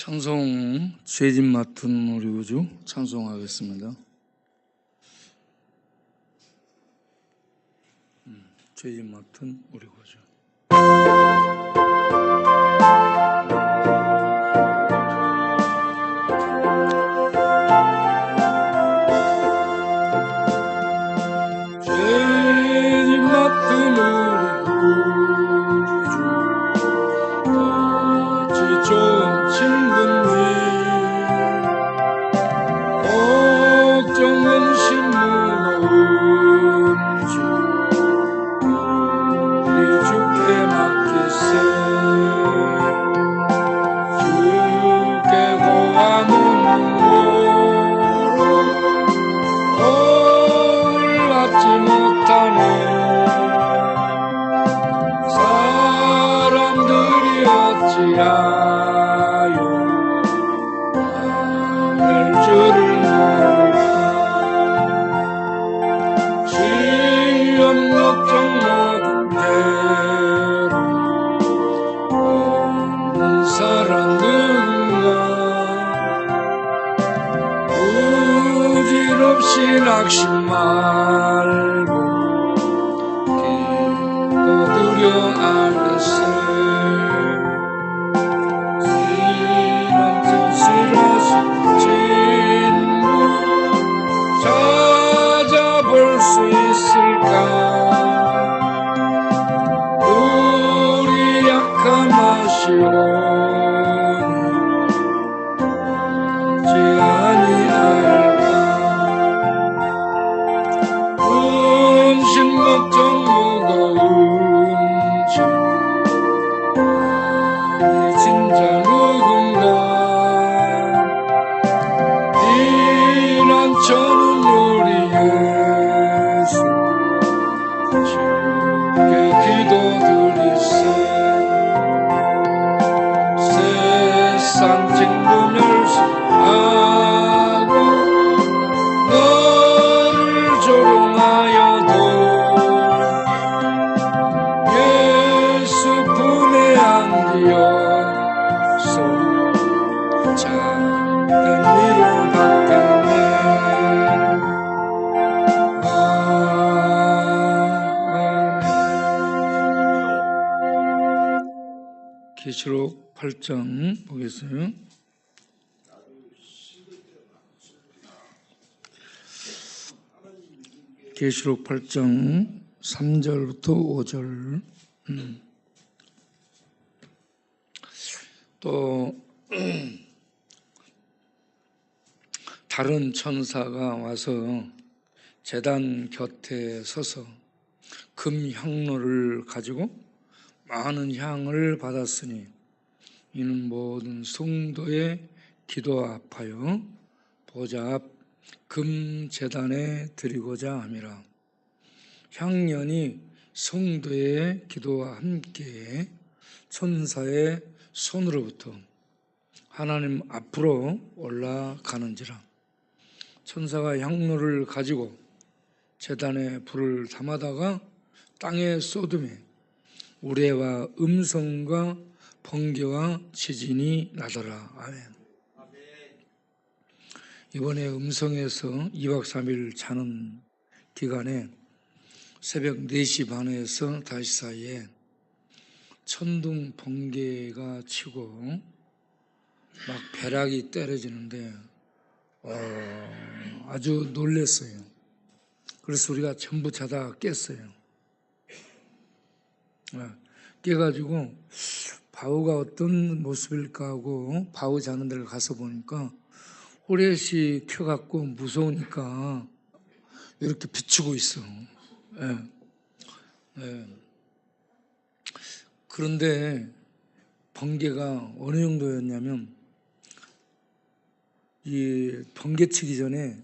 찬송 죄짐 맡은 우리 구주 찬송하겠습니다. 죄짐 맡은 우리 구주. 죄짐 맡은 우리 구주 어찌 좋은 친구니 걱정 근심 무거운 주 우리 주께 맡기세. 주께 고하는 무로 도움을 받지 못하네. 사람들이 어찌하여 나를 주를 모를까. 시험 걱정 모든 대로 없는 사람 누군가. 부질없이 낙심 말고 기도드려 알겠어. 이런 진실하신 친구 찾아볼 수 있을까. 우리 약한 하시오니 어찌 아니할까. 근심 걱정 무거운 주 아니 진짜 누군가. 피난처는 우리 예수 주께 기도드리세. 세상 친구 멸시하고 너를 조롱하여도 예수 품에 안기어서 작은 위로 받겠네. 계시록 8장 보겠어요. 계시록 8장 3절부터 5절. 또 다른 천사가 와서 제단 곁에 서서 금 향로를 가지고 많은 향을 받았으니 이는 모든 성도의 기도 앞하여 보좌 앞 금 제단에 드리고자 함이라. 향연이 성도의 기도와 함께 천사의 손으로부터 하나님 앞으로 올라가는지라. 천사가 향로를 가지고 제단에 불을 담아다가 땅에 쏟음에 우레와 음성과 번개와 지진이 나더라. 아멘. 이번에 음성에서 2박 3일 자는 기간에 새벽 4시 반에서 5시 사이에 천둥 번개가 치고 막 벼락이 때려지는데 아주 놀랐어요. 그래서 우리가 전부 자다 깼어요. 깨가지고 바우가 어떤 모습일까 하고 바우 자는 데를 가서 보니까 호렛이 켜갖고 무서우니까 이렇게 비추고 있어. 그런데 번개가 어느 정도였냐면 이 번개 치기 전에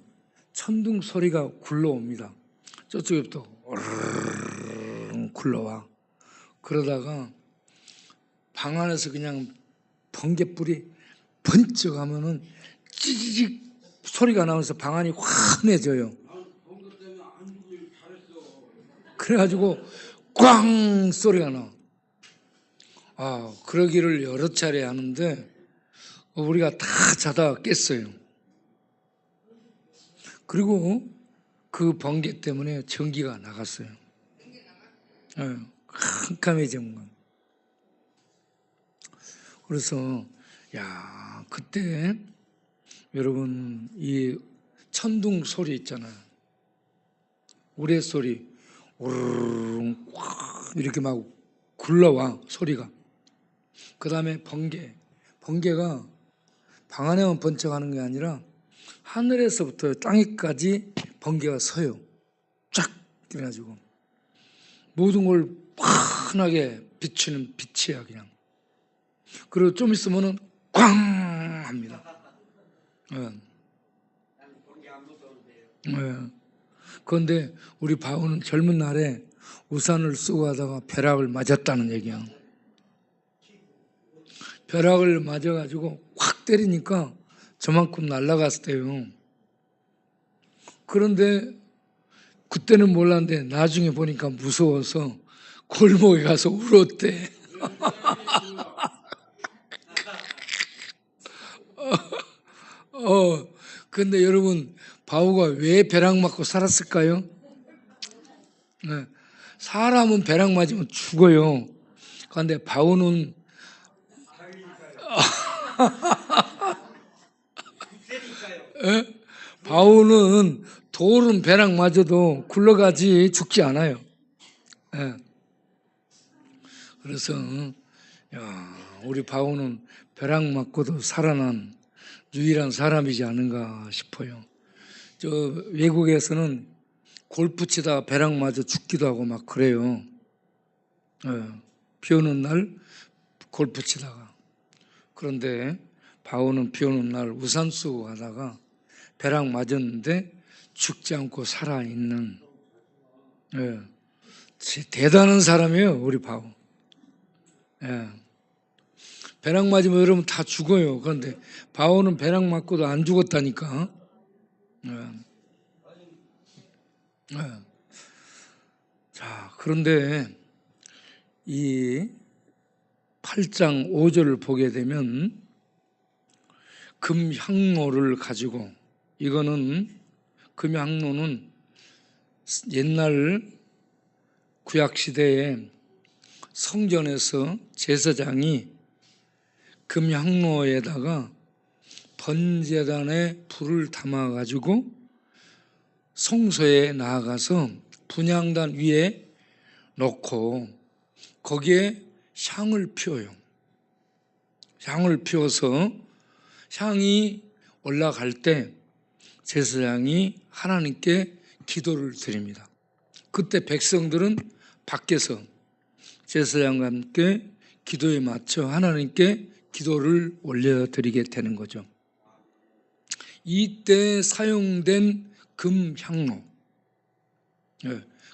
천둥 소리가 굴러옵니다. 저쪽에부터 굴러와. 그러다가 방 안에서 그냥 번개불이 번쩍 하면은 찌직 소리가 나면서 방 안이 환해져요. 그래가지고 꽝 소리가 나. 그러기를 여러 차례 하는데 우리가 다 자다가 깼어요. 그리고 그 번개 때문에 전기가 나갔어요. 캄캄해진 거. 그래서 그때 여러분 이 천둥 소리 있잖아요. 우레 소리 오르르 이렇게 막 굴러와 소리가. 그 다음에 번개가 방 안에만 번쩍하는 게 아니라 하늘에서부터 땅에까지 번개가 서요. 쫙 그래가지고 모든 걸 환하게 비추는 빛이야 그냥. 그리고 좀 있으면은 꽝 합니다. 그런데 우리 바오는 젊은 날에 우산을 쓰고 하다가 벼락을 맞았다는 얘기야. 벼락을 맞아가지고 확 때리니까 저만큼 날아갔대요. 그런데 그때는 몰랐는데 나중에 보니까 무서워서 골목에 가서 울었대. 근데 여러분 바오가 왜 벼락 맞고 살았을까요? 네. 사람은 벼락 맞으면 죽어요. 그런데 바오는 바오는 돌은 벼락 맞아도 굴러가지 죽지 않아요. 그래서 우리 바오는 벼락 맞고도 살아난 유일한 사람이지 않은가 싶어요. 저 외국에서는 골프 치다가 벼락 맞아 죽기도 하고 막 그래요. 비 오는 날 골프 치다가. 그런데 바오는 비 오는 날 우산 쓰고 가다가 벼락 맞았는데 죽지 않고 살아있는 대단한 사람이에요, 우리 바오. 벼락 맞으면 여러분 다 죽어요. 그런데 바오는 벼락 맞고도 안 죽었다니까. 자, 그런데 이 8장 5절을 보게 되면 금향로를 가지고, 이거는 금향로는 옛날 구약시대에 성전에서 제사장이 금향로에다가 번제단에 불을 담아가지고 성소에 나아가서 분향단 위에 놓고 거기에 향을 피워요. 향을 피워서 향이 올라갈 때 제사장이 하나님께 기도를 드립니다. 그때 백성들은 밖에서 제사장과 함께 기도에 맞춰 하나님께 기도를 올려드리게 되는 거죠. 이때 사용된 금향로,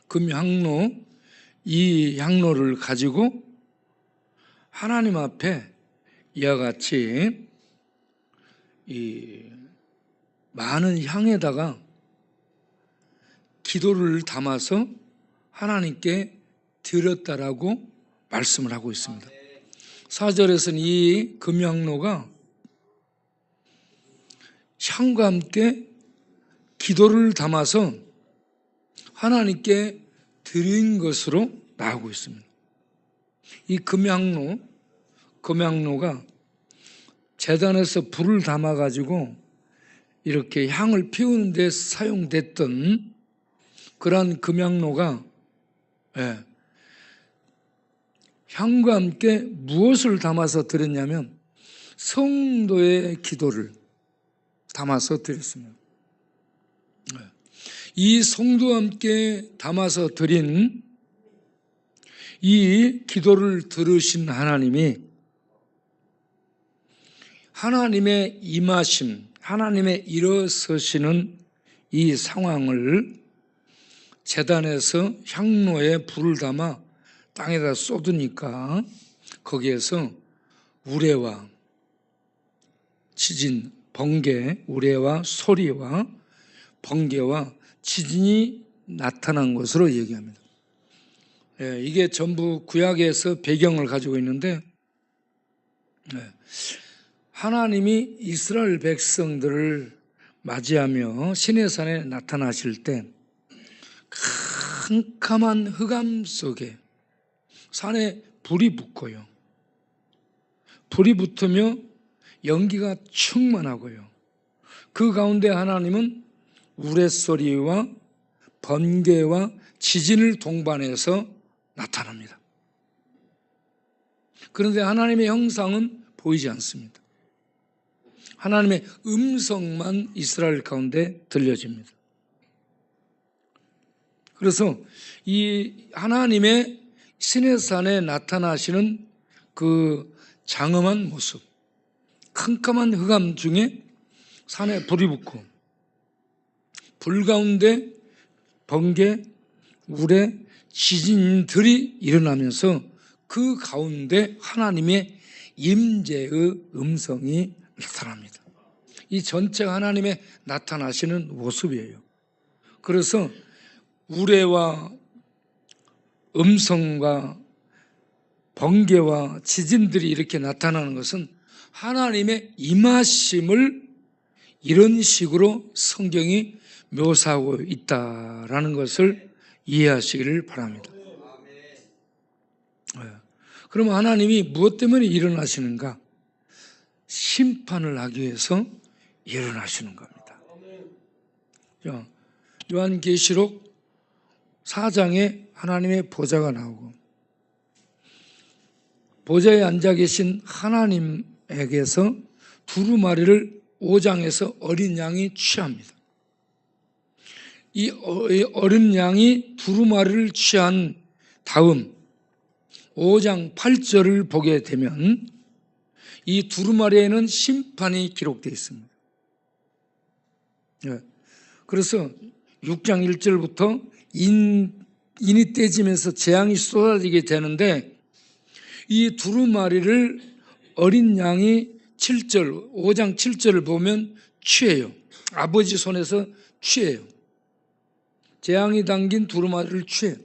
금향로, 이 향로를 가지고 하나님 앞에 이와 같이 이 많은 향에다가 기도를 담아서 하나님께 드렸다라고 말씀을 하고 있습니다. 4절에서는 이 금향로가 향과 함께 기도를 담아서 하나님께 드린 것으로 나오고 있습니다. 이 금향로가 제단에서 불을 담아가지고 이렇게 향을 피우는 데 사용됐던 그러한 금향로가 향과 함께 무엇을 담아서 드렸냐면 성도의 기도를 담아서 드렸습니다. 이 성도와 함께 담아서 드린 이 기도를 들으신 하나님이 하나님의 임하심, 하나님의 일어서시는 이 상황을 제단에서 향로에 불을 담아 땅에다 쏟으니까 거기에서 우레와 지진, 번개, 우레와 소리와 번개와 지진이 나타난 것으로 얘기합니다. 이게 전부 구약에서 배경을 가지고 있는데 하나님이 이스라엘 백성들을 맞이하며 시내산에 나타나실 때 캄캄한 흑암 속에 산에 불이 붙고요. 불이 붙으며 연기가 충만하고요. 그 가운데 하나님은 우레소리와 번개와 지진을 동반해서 나타납니다. 그런데 하나님의 형상은 보이지 않습니다. 하나님의 음성만 이스라엘 가운데 들려집니다. 그래서 이 하나님의 시내산에 나타나시는 그 장엄한 모습, 캄캄한 흑암 중에 산에 불이 붙고 불 가운데 번개, 우레, 지진들이 일어나면서 그 가운데 하나님의 임재의 음성이 나타납니다. 이 전체가 하나님의 나타나시는 모습이에요. 그래서 우레와 음성과 번개와 지진들이 이렇게 나타나는 것은 하나님의 임하심을 이런 식으로 성경이 묘사하고 있다라는 것을 이해하시기를 바랍니다. 그러면 하나님이 무엇 때문에 일어나시는가? 심판을 하기 위해서 일어나시는 겁니다. 요한계시록 4장에 하나님의 보좌가 나오고 보좌에 앉아 계신 하나님에게서 두루마리를 5장에서 어린 양이 취합니다. 이 어린 양이 두루마리를 취한 다음 5장 8절을 보게 되면 이 두루마리에는 심판이 기록되어 있습니다. 그래서 6장 1절부터 인이 떼지면서 재앙이 쏟아지게 되는데 이 두루마리를 어린 양이 7절, 5장 7절을 보면 취해요. 아버지 손에서 취해요. 재앙이 담긴 두루마리를 취해요.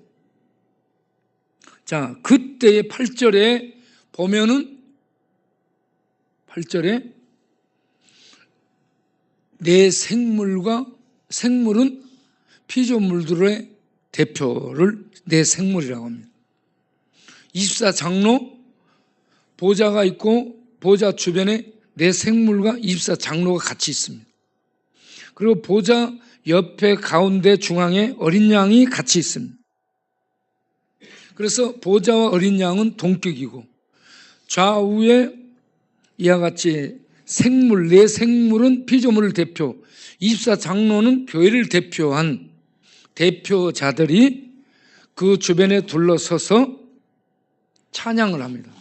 자, 그때의 8절에 보면은 8절에 내 생물은 피조물들의 대표를 내 생물이라고 합니다. 24장로 보좌가 있고 보좌 주변에 내 생물과 24장로가 같이 있습니다. 그리고 보좌 옆에 가운데 중앙에 어린 양이 같이 있습니다. 그래서 보좌와 어린 양은 동격이고 좌우에 이와 같이 생물, 내 생물은 피조물을 대표, 24장로는 교회를 대표한 대표자들이 그 주변에 둘러서서 찬양을 합니다.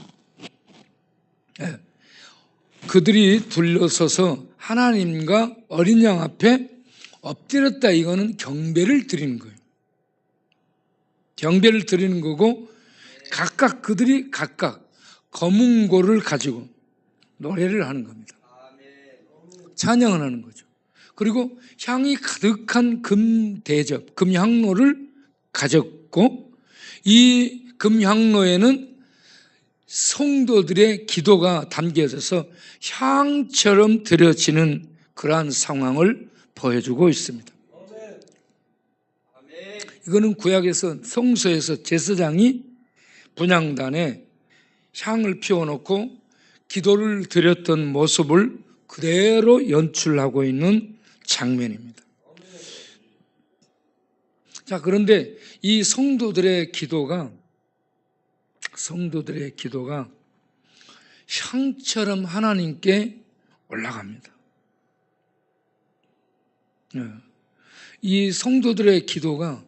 그들이 둘러서서 하나님과 어린 양 앞에 엎드렸다. 이거는 경배를 드리는 거예요. 경배를 드리는 거고 각각 그들이 각각 검은고를 가지고 노래를 하는 겁니다. 찬양을 하는 거죠. 그리고 향이 가득한 금대접, 금향로를 가졌고 이 금향로에는 성도들의 기도가 담겨져서 향처럼 드려지는 그러한 상황을 보여주고 있습니다. 이거는 구약에서 성소에서 제사장이 분향단에 향을 피워놓고 기도를 드렸던 모습을 그대로 연출하고 있는 장면입니다. 자, 그런데 이 성도들의 기도가 향처럼 하나님께 올라갑니다. 이 성도들의 기도가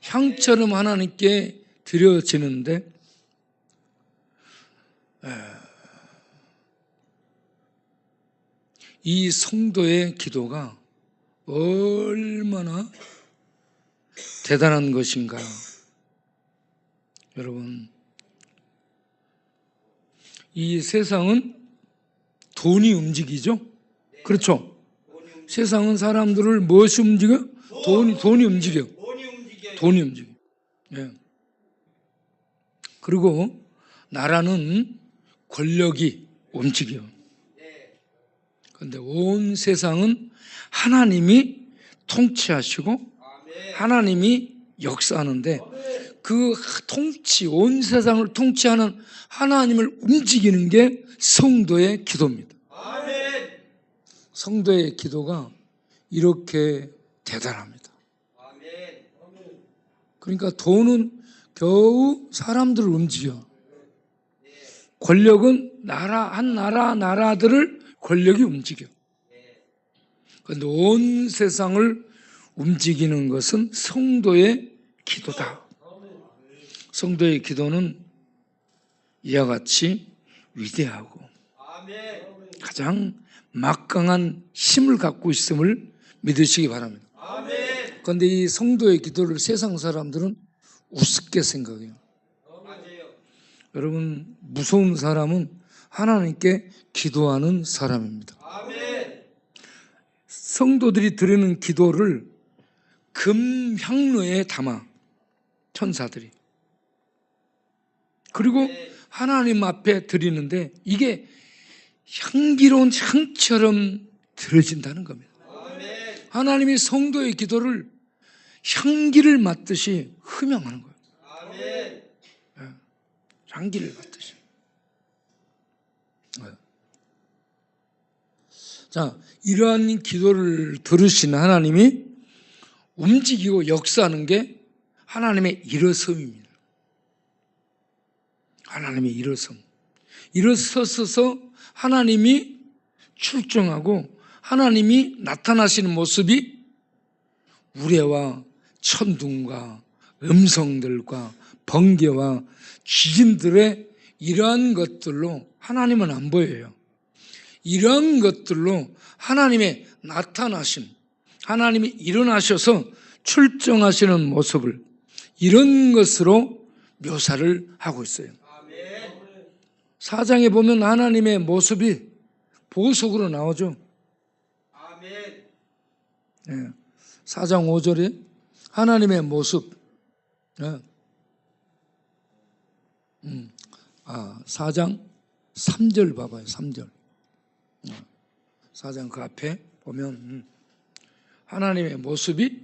향처럼 하나님께 드려지는데 이 성도의 기도가 얼마나 대단한 것인가. 여러분, 이 세상은 돈이 움직이죠? 그렇죠? 세상은 사람들을 무엇이 움직여? 돈이 움직여. 돈이 움직여. 예. 그리고 나라는 권력이 움직여. 그런데 온 세상은 하나님이 통치하시고 하나님이 역사하는데 그 통치, 온 세상을 통치하는 하나님을 움직이는 게 성도의 기도입니다. 성도의 기도가 이렇게 대단합니다. 그러니까 돈은 겨우 사람들을 움직여. 권력은 나라들을 권력이 움직여. 그런데 온 세상을 움직이는 것은 성도의 기도다. 성도의 기도는 이와 같이 위대하고 가장 막강한 힘을 갖고 있음을 믿으시기 바랍니다. 그런데 이 성도의 기도를 세상 사람들은 우습게 생각해요. 여러분, 무서운 사람은 하나님께 기도하는 사람입니다. 성도들이 드리는 기도를 금향로에 담아, 천사들이. 그리고 하나님 앞에 드리는데 이게 향기로운 향처럼 들어진다는 겁니다. 하나님이 성도의 기도를 향기를 맡듯이 흠양하는 거예요. 향기를 맡듯이. 자, 이러한 기도를 들으신 하나님이 움직이고 역사하는 게 하나님의 일어섬입니다. 하나님의 일어섬. 일어서서 하나님이 출정하고 하나님이 나타나시는 모습이 우레와 천둥과 음성들과 번개와 지진들의 이러한 것들로 하나님은 안 보여요. 이러한 것들로 하나님의 나타나심, 하나님이 일어나셔서 출정하시는 모습을 이런 것으로 묘사를 하고 있어요. 4장에 보면 하나님의 모습이 보석으로 나오죠. 4장 5절에 하나님의 모습. 4장 3절 봐봐요. 3절. 4장 그 앞에 보면 하나님의 모습이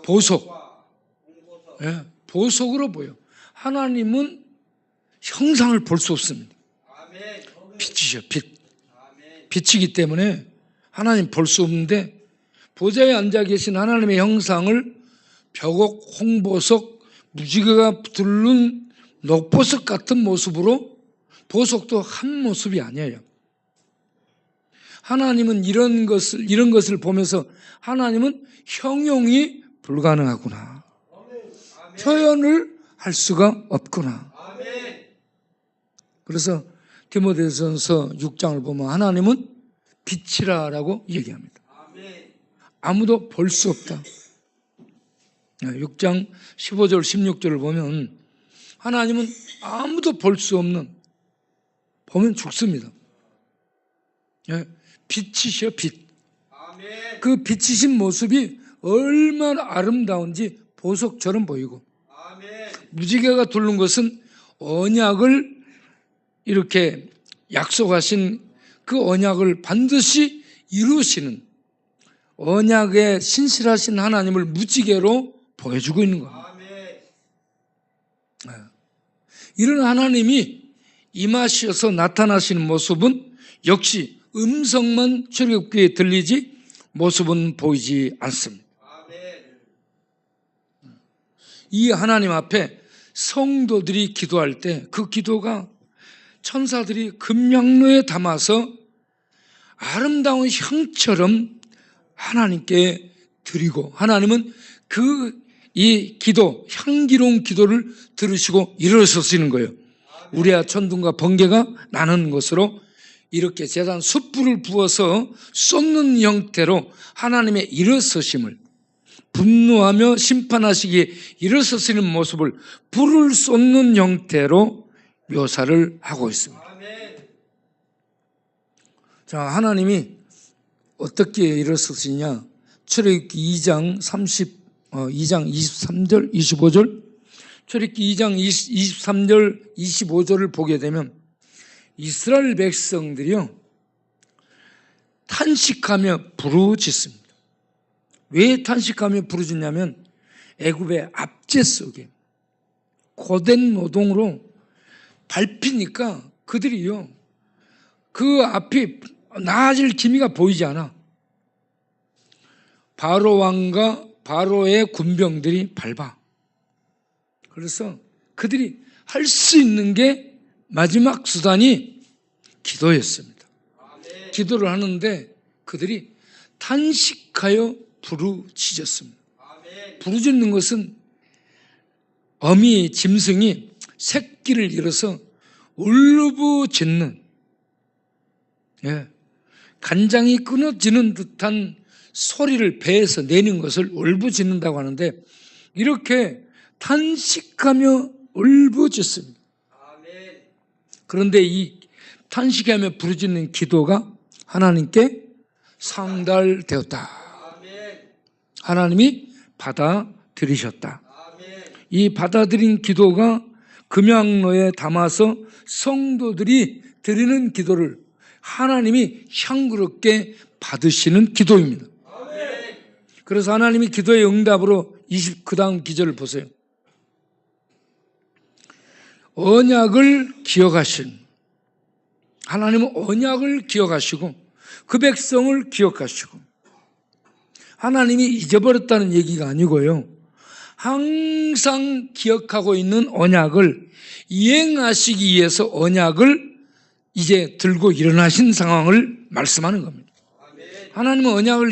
보석. 보석으로 보여. 하나님은 형상을 볼 수 없습니다. 빛이죠, 빛. 빛이기 때문에 하나님 볼 수 없는데 보좌에 앉아 계신 하나님의 형상을 벽옥, 홍보석, 무지개가 둘른 녹보석 같은 모습으로, 보석도 한 모습이 아니에요. 하나님은 이런 것을 보면서 하나님은 형용이 불가능하구나. 표현을 할 수가 없구나. 그래서 디모데전서 6장을 보면 하나님은 빛이라고 얘기합니다. 아무도 볼 수 없다. 6장 15절 16절을 보면 하나님은 아무도 볼 수 없는, 보면 죽습니다. 빛이셔, 빛. 그 빛이신 모습이 얼마나 아름다운지 보석처럼 보이고, 무지개가 둘른 것은 언약을 이렇게 약속하신 그 언약을 반드시 이루시는 언약에 신실하신 하나님을 무지개로 보여주고 있는 겁니다. 이런 하나님이 임하셔서 나타나시는 모습은 역시 음성만 출애굽기에 들리지 모습은 보이지 않습니다. 이 하나님 앞에 성도들이 기도할 때 그 기도가 천사들이 금양로에 담아서 아름다운 향처럼 하나님께 드리고, 하나님은 이 기도, 향기로운 기도를 들으시고 일어서시는 거예요. 우레와 천둥과 번개가 나는 것으로 이렇게 제단 숯불을 부어서 쏟는 형태로 하나님의 일어서심을, 분노하며 심판하시기에 일어서시는 모습을 불을 쏟는 형태로 묘사를 하고 있습니다. 자, 하나님이 어떻게 일어서시냐? 출애굽기 2장 23절 25절, 출애굽기 2장 23절 25절을 보게 되면 이스라엘 백성들이요, 탄식하며 부르짖습니다. 왜 탄식하며 부르짖냐면 애굽의 압제 속에 고된 노동으로 밟히니까 그들이요, 그 앞이 나아질 기미가 보이지 않아. 바로 왕과 바로의 군병들이 밟아. 그래서 그들이 할 수 있는 게 마지막 수단이 기도였습니다. 기도를 하는데 그들이 탄식하여 부르짖었습니다. 부르짖는 것은 어미 짐승이 새끼를 잃어서 울부짖는, 간장이 끊어지는 듯한 소리를 배에서 내는 것을 울부짖는다고 하는데, 이렇게 탄식하며 울부짖습니다. 그런데 이 탄식하며 부르짖는 기도가 하나님께 상달되었다. 하나님이 받아들이셨다. 이 받아들인 기도가 금양로에 담아서 성도들이 드리는 기도를 하나님이 향그럽게 받으시는 기도입니다. 그래서 하나님이 기도의 응답으로 그 다음 기절을 보세요. 언약을 기억하신, 하나님은 언약을 기억하시고 그 백성을 기억하시고, 하나님이 잊어버렸다는 얘기가 아니고요, 항상 기억하고 있는 언약을 이행하시기 위해서 언약을 이제 들고 일어나신 상황을 말씀하는 겁니다. 하나님은 언약을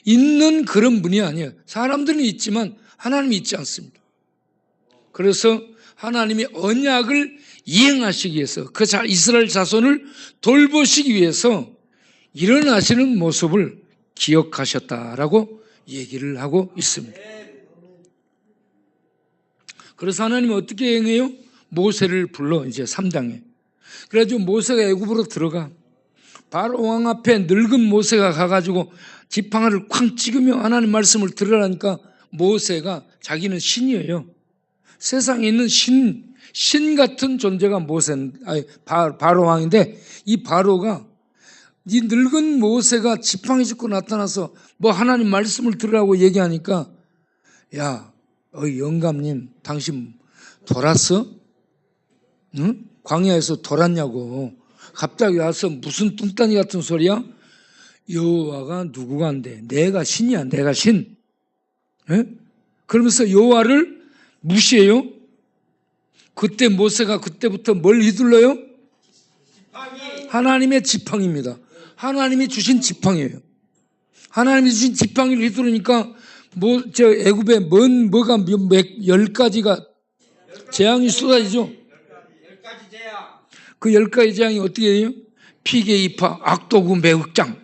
잊는 그런 분이 아니에요. 사람들은 잊지만 하나님이 잊지 않습니다. 그래서 하나님이 언약을 이행하시기 위해서 그 이스라엘 자손을 돌보시기 위해서 일어나시는 모습을 기억하셨다라고 얘기를 하고 있습니다. 그래서 하나님은 어떻게 행해요? 모세를 불러, 이제 3장에. 그래가지고 모세가 애굽으로 들어가. 바로 왕 앞에 늙은 모세가 가가지고 지팡이를 쾅 찍으며 하나님 말씀을 들으라니까, 모세가 자기는 신이에요. 세상에 있는 신 같은 존재가 바로 왕인데, 이 바로가 이 늙은 모세가 지팡이 짚고 나타나서 뭐 하나님 말씀을 들으라고 얘기하니까, 야, 영감님, 당신 돌았어? 응? 광야에서 돌았냐고. 갑자기 와서 무슨 뚱딴이 같은 소리야? 여호와가 누구간데? 내가 신이야, 내가 신. 에? 그러면서 여호와를 무시해요? 그때 모세가 그때부터 뭘 휘둘러요? 하나님의 지팡이입니다. 하나님이 주신 지팡이에요. 하나님이 주신 지팡이를 휘두르니까 애굽에 뭐가 10가지가 재앙이 쏟아지죠. 그 10가지 재앙이 어떻게 해요? 피계, 이파, 악도구, 매흑장.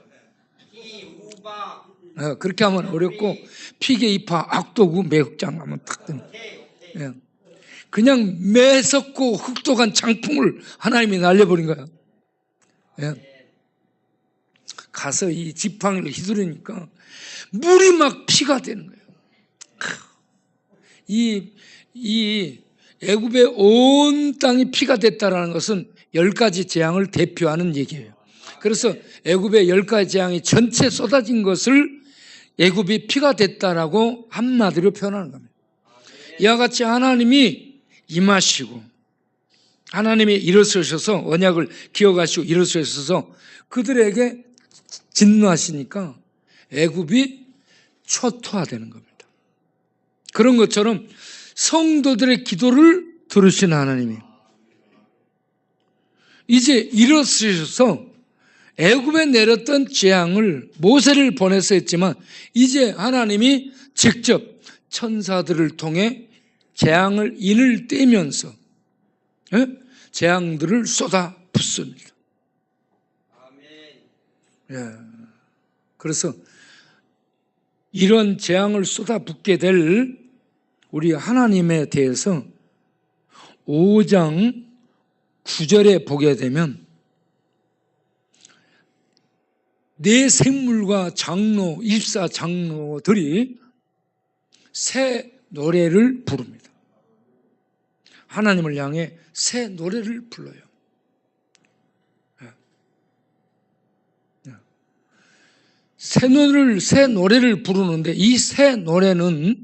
그렇게 하면 어렵고, 피계, 이파, 악도구, 매흑장 하면 탁 뜨는. 그냥 매섭고 흑독한 장풍을 하나님이 날려버린 거야. 가서 이 지팡이를 휘두르니까 물이 막 피가 되는 거예요. 이 애굽의 온 땅이 피가 됐다라는 것은 10가지 재앙을 대표하는 얘기예요. 그래서 애굽의 10가지 재앙이 전체 쏟아진 것을 애굽이 피가 됐다라고 한마디로 표현하는 겁니다. 이와 같이 하나님이 임하시고, 하나님이 일어서셔서 언약을 기억하시고 일어서셔서 그들에게 진노하시니까 애굽이 초토화되는 겁니다. 그런 것처럼 성도들의 기도를 들으시는 하나님이 이제 일어서셔서 애굽에 내렸던 재앙을 모세를 보내서 했지만, 이제 하나님이 직접 천사들을 통해 재앙을 인을 떼면서 재앙들을 쏟아 붓습니다. 그래서 이런 재앙을 쏟아 붓게 될 우리 하나님에 대해서 5장 9절에 보게 되면, 네 생물과 장로, 24장로들이 새 노래를 부릅니다. 하나님을 향해 새 노래를 불러요. 새 노래를 부르는데 이 새 노래는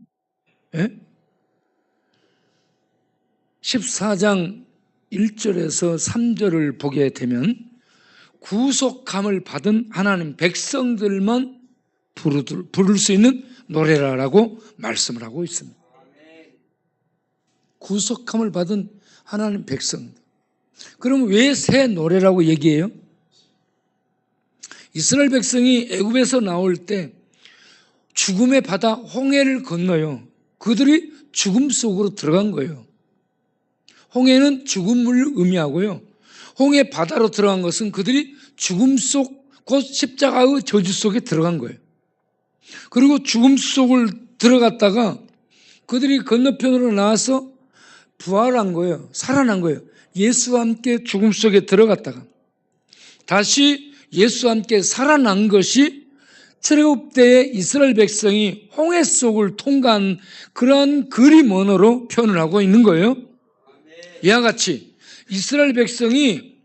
14장 1절에서 3절을 보게 되면 구속함을 받은 하나님 백성들만 부를 수 있는 노래라고 말씀을 하고 있습니다. 구속함을 받은 하나님 백성들. 그럼 왜 새 노래라고 얘기해요? 이스라엘 백성이 애굽에서 나올 때 죽음의 바다 홍해를 건너요. 그들이 죽음 속으로 들어간 거예요. 홍해는 죽음을 의미하고요. 홍해 바다로 들어간 것은 그들이 죽음 속, 곧 십자가의 저주 속에 들어간 거예요. 그리고 죽음 속을 들어갔다가 그들이 건너편으로 나와서 부활한 거예요. 살아난 거예요. 예수와 함께 죽음 속에 들어갔다가 다시 예수와 함께 살아난 것이 출애굽때의 이스라엘 백성이 홍해 속을 통과한 그러한 그림 언어로 표현을 하고 있는 거예요. 이와 같이 이스라엘 백성이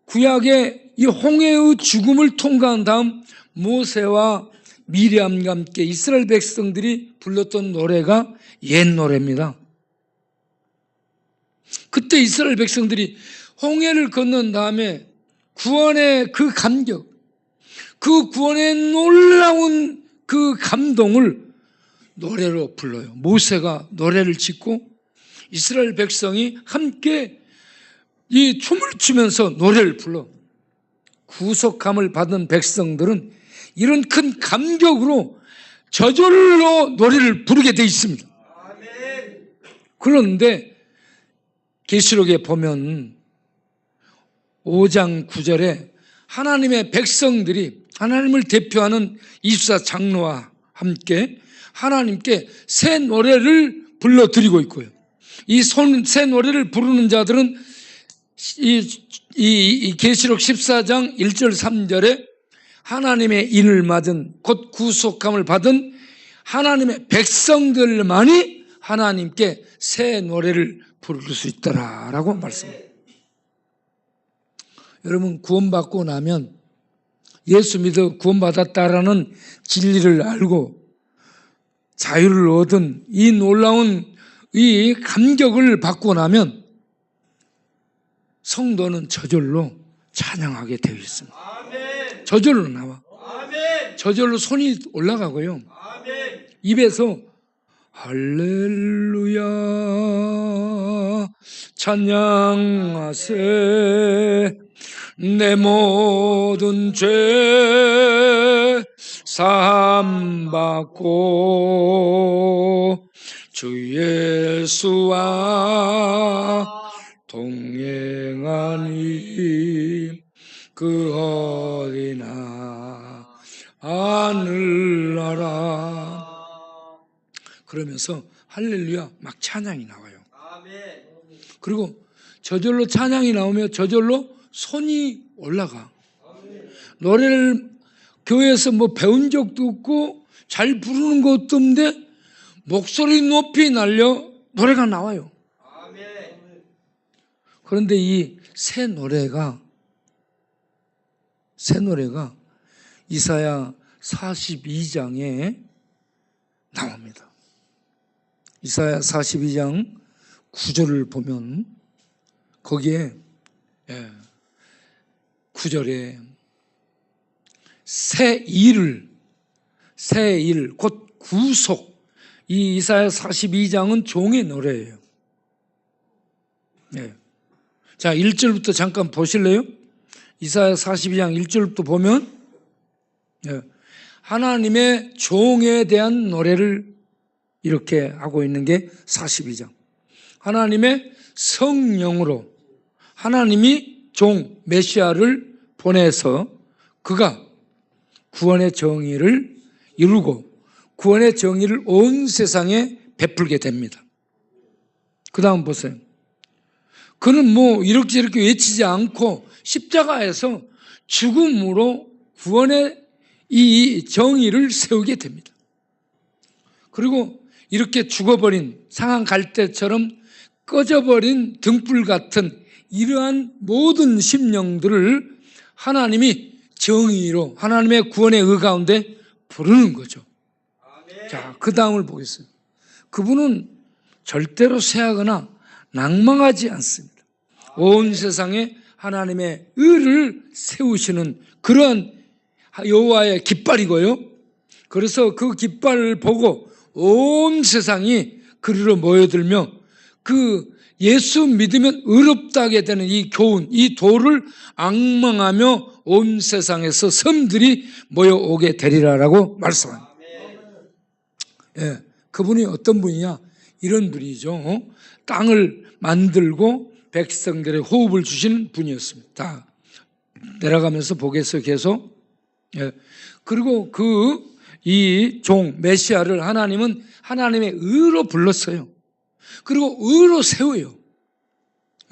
구약의 이 홍해의 죽음을 통과한 다음 모세와 미리암과 함께 이스라엘 백성들이 불렀던 노래가 옛 노래입니다. 그때 이스라엘 백성들이 홍해를 건넌 다음에 구원의 그 감격, 그 구원의 놀라운 그 감동을 노래로 불러요. 모세가 노래를 짓고 이스라엘 백성이 함께 이 춤을 추면서 노래를 불러. 구속함을 받은 백성들은 이런 큰 감격으로 저절로 노래를 부르게 돼 있습니다. 그런데 계시록에 보면 5장 9절에 하나님의 백성들이 하나님을 대표하는 24장로와 함께 하나님께 새 노래를 불러드리고 있고요. 이 새 노래를 부르는 자들은 이 계시록 14장 1절 3절에 하나님의 인을 맞은 곧 구속함을 받은 하나님의 백성들만이 하나님께 새 노래를 부를 수 있더라라고 말씀합니다. 여러분, 구원받고 나면 예수 믿어 구원받았다라는 진리를 알고 자유를 얻은 이 놀라운 이 감격을 받고 나면 성도는 저절로 찬양하게 되어 있습니다. 저절로 나와. 저절로 손이 올라가고요. 입에서 할렐루야 찬양하세 내 모든 죄 사함받고 주 예수와 동행하니 그 어디나 하늘나라. 그러면서 할렐루야 막 찬양이 나와요. 그리고 저절로 찬양이 나오면 저절로 손이 올라가. 노래를 교회에서 뭐 배운 적도 없고 잘 부르는 것도 없는데 목소리 높이 날려 노래가 나와요. 그런데 이 새 노래가 이사야 42장에 나옵니다. 이사야 42장 9절을 보면 거기에 9절에 새 일 곧 구속. 이 이사야 42장은 종의 노래예요. 자, 1절부터 잠깐 보실래요? 이사야 42장 1절부터 보면 하나님의 종에 대한 노래를 이렇게 하고 있는 게 42장. 하나님의 성령으로 하나님이 종 메시아를 보내서 그가 구원의 정의를 이루고 구원의 정의를 온 세상에 베풀게 됩니다. 그 다음 보세요. 그는 뭐 이렇게 외치지 않고 십자가에서 죽음으로 구원의 이 정의를 세우게 됩니다. 그리고 이렇게 죽어버린 상한 갈대처럼 꺼져버린 등불 같은 이러한 모든 심령들을 하나님이 정의로 하나님의 구원의 의 가운데 부르는 거죠. 자, 그 다음을 보겠어요. 그분은 절대로 쇠하거나 낭망하지 않습니다. 온 세상에 하나님의 의를 세우시는 그런 여호와의 깃발이고요. 그래서 그 깃발을 보고 온 세상이 그리로 모여들며 그 예수 믿으면 의롭다게 되는 이 교훈, 이 도를 앙망하며 온 세상에서 섬들이 모여오게 되리라라고 말씀합니다. 예, 그분이 어떤 분이냐? 이런 분이죠. 땅을 만들고 백성들의 호흡을 주시는 분이었습니다. 다 내려가면서 보겠어요, 계속. 예, 그리고 이 종 메시아를 하나님은 하나님의 의로 불렀어요. 그리고 의로 세워요.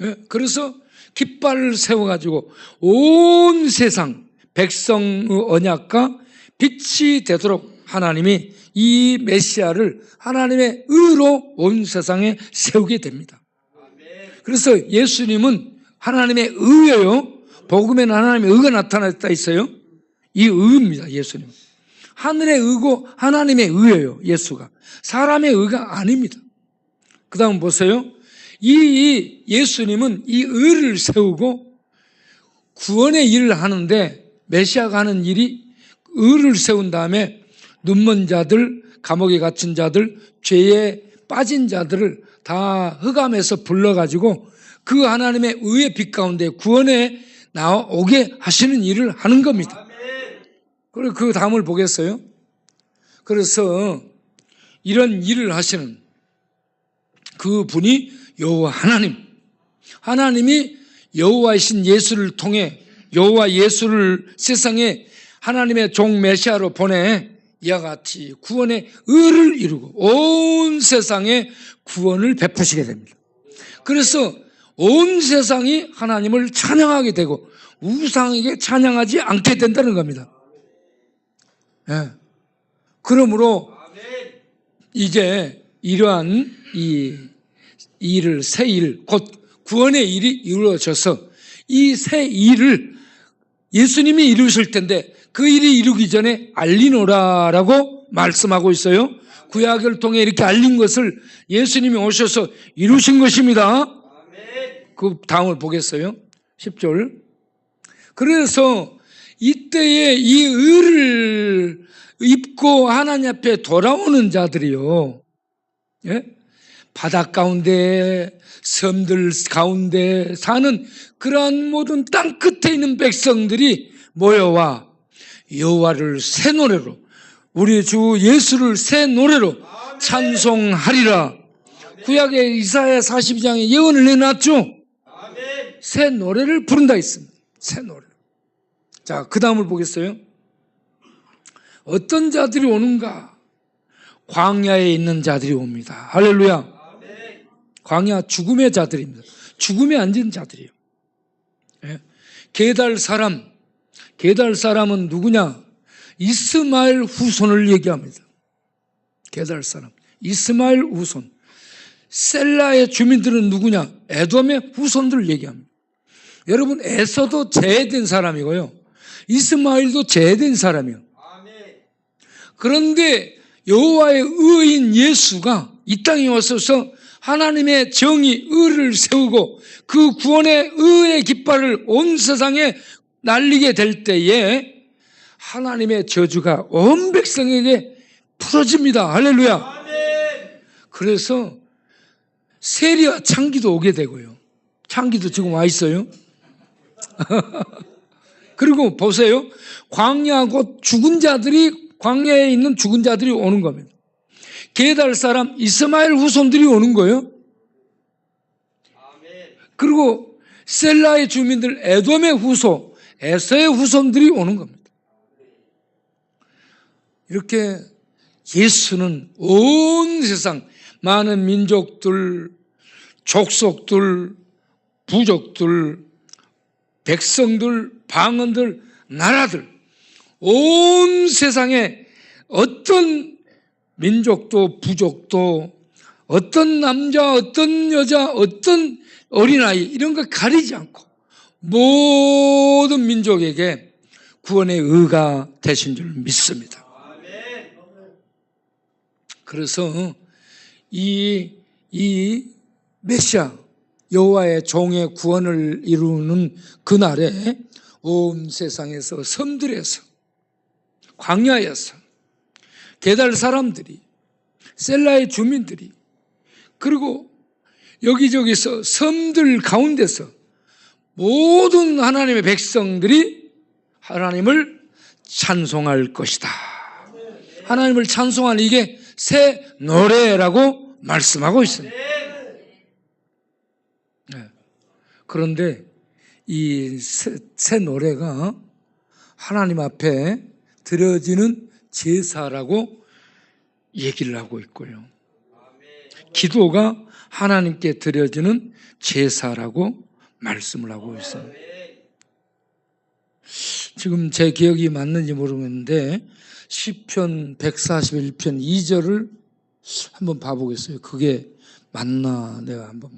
예, 그래서 깃발을 세워가지고 온 세상 백성의 언약과 빛이 되도록 하나님이 이 메시아를 하나님의 의로 온 세상에 세우게 됩니다. 그래서 예수님은 하나님의 의예요. 복음에는 하나님의 의가 나타났다 있어요. 이 의입니다. 예수님 하늘의 의고 하나님의 의예요. 예수가 사람의 의가 아닙니다. 그 다음 보세요. 이 예수님은 이 의를 세우고 구원의 일을 하는데, 메시아가 하는 일이 의를 세운 다음에 눈먼 자들, 감옥에 갇힌 자들, 죄에 빠진 자들을 다 흑암에서 불러가지고 그 하나님의 의의 빛 가운데 구원에 나오게 하시는 일을 하는 겁니다. 그리고 그 다음을 보겠어요. 그래서 이런 일을 하시는 그 분이 여호와 하나님, 하나님이 여호와이신 예수를 통해 여호와 예수를 세상에 하나님의 종 메시아로 보내 이와 같이 구원의 의를 이루고 온 세상에 구원을 베푸시게 됩니다. 그래서 온 세상이 하나님을 찬양하게 되고 우상에게 찬양하지 않게 된다는 겁니다. 예. 그러므로 이제 이러한 이 일을, 새 일, 곧 구원의 일이 이루어져서 이 새 일을 예수님이 이루실 텐데 그 일이 이루기 전에 알리노라라고 말씀하고 있어요. 구약을 통해 이렇게 알린 것을 예수님이 오셔서 이루신 것입니다. 그 다음을 보겠어요. 10절. 그래서 이때에 이 의를 입고 하나님 앞에 돌아오는 자들이요, 예? 바다 가운데 섬들 가운데 사는 그러한 모든 땅 끝에 있는 백성들이 모여와 여호와를 새 노래로, 우리 주 예수를 새 노래로 찬송하리라. 구약의 이사야 42장에 예언을 해놨죠. 새 노래를 부른다 했습니다. 새 노래. 자, 그 다음을 보겠어요. 어떤 자들이 오는가? 광야에 있는 자들이 옵니다. 할렐루야. 광야 죽음의 자들입니다. 죽음에 앉은 자들이에요. 예. 게달 사람은 누구냐? 이스마엘 후손을 얘기합니다. 게달 사람, 이스마엘 후손. 셀라의 주민들은 누구냐? 에돔의 후손들을 얘기합니다. 여러분, 에서도 제외된 사람이고요, 이스마엘도 제외된 사람이에요. 그런데 여호와의 의인 예수가 이 땅에 와서서 하나님의 정의, 의를 세우고 그 구원의 의의 깃발을 온 세상에 날리게 될 때에 하나님의 저주가 온 백성에게 풀어집니다. 할렐루야. 그래서 세리와 창기도 오게 되고요. 창기도 지금 와 있어요. 그리고 보세요. 광야 곧 죽은 자들이, 광야에 있는 죽은 자들이 오는 겁니다. 게달 사람 이스마엘 후손들이 오는 거예요. 그리고 셀라의 주민들, 에돔의 후손, 에서의 후손들이 오는 겁니다. 이렇게 예수는 온 세상 많은 민족들, 족속들, 부족들, 백성들, 방언들, 나라들, 온 세상에 어떤 민족도 부족도, 어떤 남자, 어떤 여자, 어떤 어린아이, 이런 거 가리지 않고 모든 민족에게 구원의 의가 되신 줄 믿습니다. 그래서 이 메시아 여호와의 종의 구원을 이루는 그날에 온 세상에서 섬들에서 광야에서 게달 사람들이 셀라의 주민들이 그리고 여기저기서 섬들 가운데서 모든 하나님의 백성들이 하나님을 찬송할 것이다. 하나님을 찬송하는 이게 새 노래라고 말씀하고 있습니다. 네. 그런데 이 새 노래가 하나님 앞에 드려지는 제사라고 얘기를 하고 있고요. 기도가 하나님께 드려지는 제사라고 말씀을 하고 있어요. 지금 제 기억이 맞는지 모르겠는데 시편 141편 2절을 한번 봐보겠어요. 그게 맞나 내가 한번.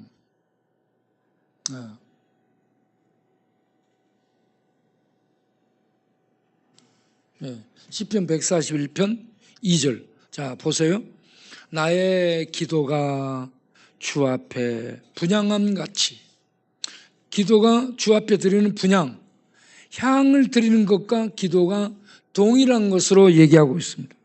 네. 시편 141편 2절. 자, 보세요. 나의 기도가 주 앞에 분향함같이, 기도가 주 앞에 드리는 분향, 향을 드리는 것과 기도가 동일한 것으로 얘기하고 있습니다.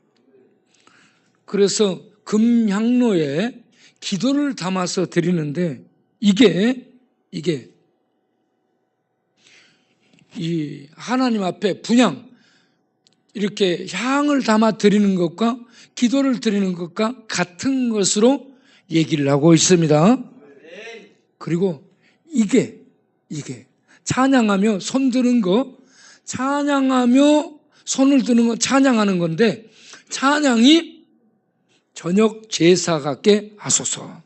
그래서 금향로에 기도를 담아서 드리는데 이게 이 하나님 앞에 분향, 이렇게 향을 담아 드리는 것과 기도를 드리는 것과 같은 것으로 얘기를 하고 있습니다. 그리고 이게 찬양하며 손 드는 거, 찬양하며 손을 드는 거 찬양하는 건데 찬양이 저녁 제사 같게 하소서.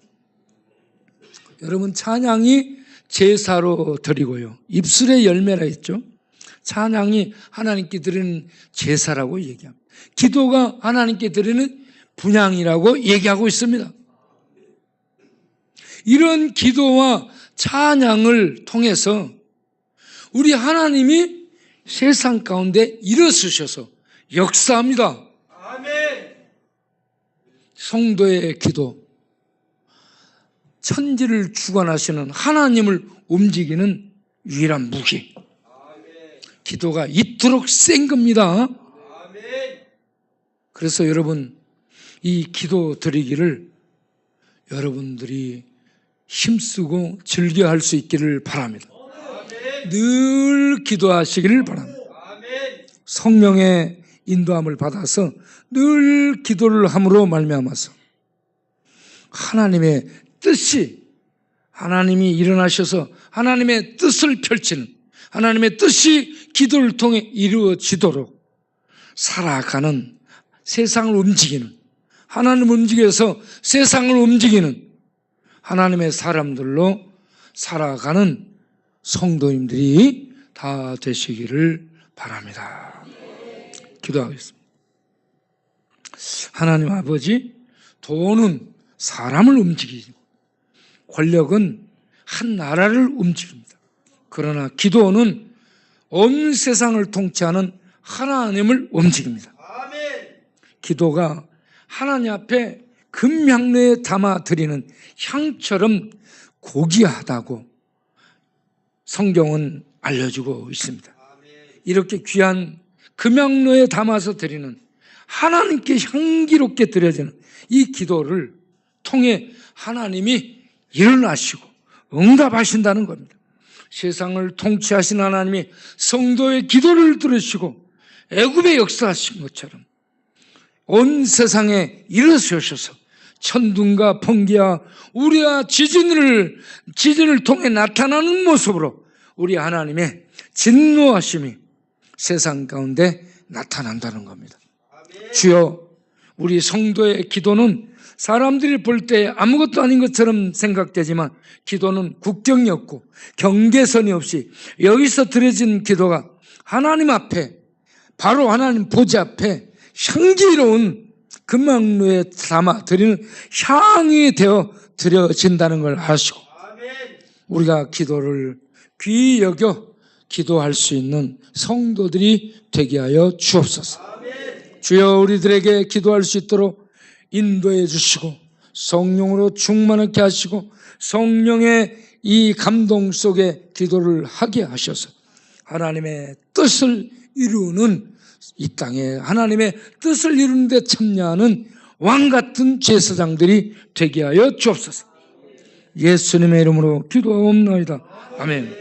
여러분, 찬양이 제사로 드리고요. 입술의 열매라 했죠. 찬양이 하나님께 드리는 제사라고 얘기합니다. 기도가 하나님께 드리는 분향이라고 얘기하고 있습니다. 이런 기도와 찬양을 통해서 우리 하나님이 세상 가운데 일어서셔서 역사합니다. 아멘. 성도의 기도, 천지를 주관하시는 하나님을 움직이는 유일한 무기. 기도가 이토록 센 겁니다. 그래서 여러분, 이 기도 드리기를 여러분들이 힘쓰고 즐겨할 수 있기를 바랍니다. 늘 기도하시기를 바랍니다. 성령의 인도함을 받아서 늘 기도를 함으로 말미암아서 하나님의 뜻이, 하나님이 일어나셔서 하나님의 뜻을 펼치는, 하나님의 뜻이 기도를 통해 이루어지도록 살아가는, 세상을 움직이는, 하나님을 움직여서 세상을 움직이는 하나님의 사람들로 살아가는 성도님들이 다 되시기를 바랍니다. 기도하겠습니다. 하나님 아버지, 돈은 사람을 움직이고 권력은 한 나라를 움직입니다. 그러나 기도는 온 세상을 통치하는 하나님을 움직입니다. 기도가 하나님 앞에 금향로에 담아 드리는 향처럼 고귀하다고 성경은 알려주고 있습니다. 이렇게 귀한 금향로에 담아서 드리는, 하나님께 향기롭게 드려지는 이 기도를 통해 하나님이 일어나시고 응답하신다는 겁니다. 세상을 통치하신 하나님이 성도의 기도를 들으시고 애굽의 역사하신 것처럼 온 세상에 일어서셔서 천둥과 번개와 우리와 지진을 통해 나타나는 모습으로 우리 하나님의 진노하심이 세상 가운데 나타난다는 겁니다. 주여, 우리 성도의 기도는 사람들이 볼 때 아무것도 아닌 것처럼 생각되지만 기도는 국경이 없고 경계선이 없이 여기서 드려진 기도가 하나님 앞에, 바로 하나님 보좌 앞에 향기로운 금향로에 담아 드리는 향이 되어 드려진다는 걸 아시고 우리가 기도를 귀히 여겨 기도할 수 있는 성도들이 되게 하여 주옵소서. 주여, 우리들에게 기도할 수 있도록 인도해 주시고 성령으로 충만하게 하시고 성령의 이 감동 속에 기도를 하게 하셔서 하나님의 뜻을 이루는, 이 땅에 하나님의 뜻을 이루는 데 참여하는 왕같은 제사장들이 되게 하여 주옵소서. 예수님의 이름으로 기도하옵나이다. 아멘.